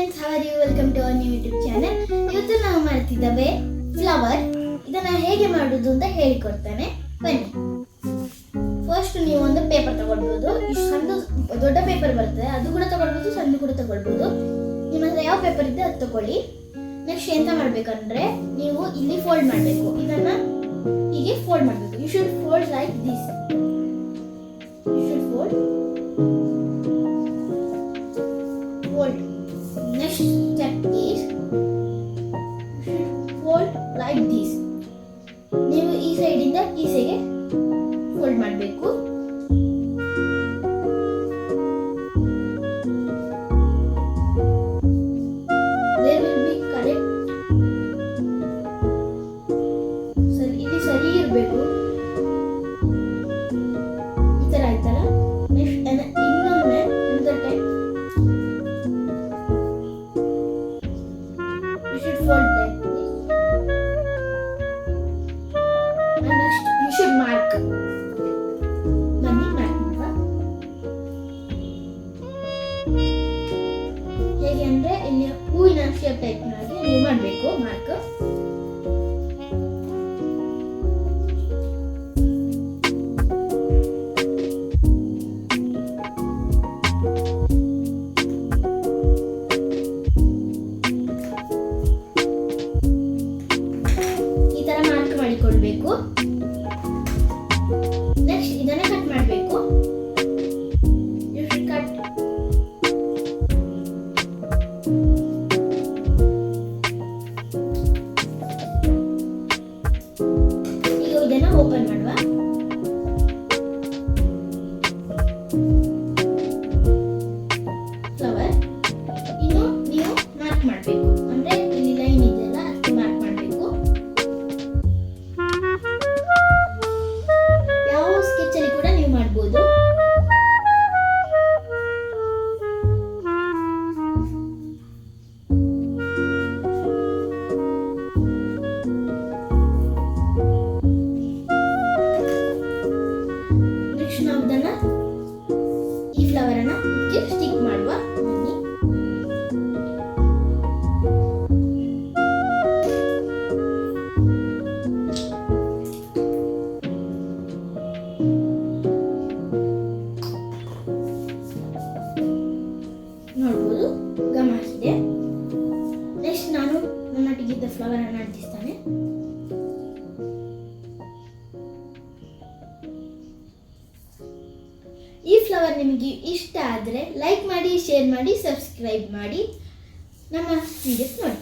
Friends, how are you? Welcome to our new YouTube channel. ಇವತ್ತು ನಾವು ಮಾಡ್ತಿದ್ದೇವೆ flower. ಇದನ್ನ ಹೇಗೆ ಮಾಡುವುದು ಅಂತ ಹೇಳಿಕೊಡ್ತಾನೆ, ಬನ್ನಿ. ಫಸ್ಟ್ ನೀವು ಒಂದು ಪೇಪರ್ ತಗೊಳ್ಬೋದು. ಇಷ್ಟು ಸಣ್ಣ ದೊಡ್ಡ ಪೇಪರ್ ಬರ್ತದೆ, ಅದು ಕೂಡ ತಗೊಳ್ಬೋದು, ಸಣ್ಣ ಕೂಡ ತಗೊಳ್ಬೋದು. ನಿಮ್ಮ ಹತ್ರ ಯಾವ ಪೇಪರ್ ಇದೆ ಅದು ತಗೊಳ್ಳಿ. ನೆಕ್ಸ್ಟ್ ಎಂತ ಮಾಡ್ಬೇಕಂದ್ರೆ, ನೀವು ಇಲ್ಲಿ ಫೋಲ್ಡ್ ಮಾಡಬೇಕು. ಇದನ್ನ ಹೀಗೆ ಫೋಲ್ಡ್ ಮಾಡಬೇಕು. You should fold like this. You should fold. Next step is fold like this. ನೀವು ಈ ಸೈಡ್ ಇಂದ ಈ ಸೈಡ್ಗೆ ಫೋಲ್ಡ್ ಮಾಡಬೇಕು. There will be correct. ಸರಿ, ಇಲ್ಲಿ ಸರಿ ಇರಬೇಕು. ಈ ತರ ಆಯ್ತಲ್ಲ. ನೆಕ್ಸ್ಟ್ ಇನ್ನೊಮ್ಮೆ another time you should fold like this. And next you should mark. Bani mark ಮಾಡುವ. ಹೇಗೆ ಅಂದ್ರೆ ಇಲ್ಲಿ ಹೂವಿನ ಶೇಪ್ ಟೈಪ್ ಮಾಡಿ ನೀವು ಮಾಡಬೇಕು ಮಾರ್ಕ್. ಮಾಡಿಕೊಳ್ಬೇಕು. ನೆಕ್ಸ್ಟ್ ಇದನ್ನ ಕಟ್ ಮಾಡಬೇಕು. You should cut. ಈಗ ಇದನ್ನ ಓಪನ್ ಮಾಡುವ. ಫ್ಲವರ್ ಇನ್ನು ನೀವು ಮಾರ್ಕ್ ಮಾಡಬೇಕು. ಅಂದ್ರೆ ಇಲ್ಲಿ ಲೈನ್ ಇದೆಯಲ್ಲ, ಅದಕ್ಕೆ ಮಾರ್ಕ್ ಮಾಡಬೇಕು. ಕೂಡ ನೀವು ಮಾಡಬಹುದು. ನೆಕ್ಸ್ಟ್ ನಾವು ಇದನ್ನ ಈ ಫ್ಲವರ್ ಅನ್ನ ಇದಕ್ಕೆ ಸ್ಟಿಕ್ ಮಾಡುವ. ನೋಡ್ಬೋದು, ಗಮನಿಸಿದೆ. ನೆಕ್ಸ್ಟ್ ನಾನು ನನ್ನೊಟ್ಟಿಗಿದ್ದ ಫ್ಲವರ್ ಅನ್ನು ಅಂಟಿಸ್ತಾನೆ. ಈ ಫ್ಲವರ್ ನಿಮಗೆ ಇಷ್ಟ ಆದರೆ ಲೈಕ್ ಮಾಡಿ, ಶೇರ್ ಮಾಡಿ, ಸಬ್ಸ್ಕ್ರೈಬ್ ಮಾಡಿ. ನಮ್ಮ ವಿಡಿಯೋಸ್ ನೋಡಿ.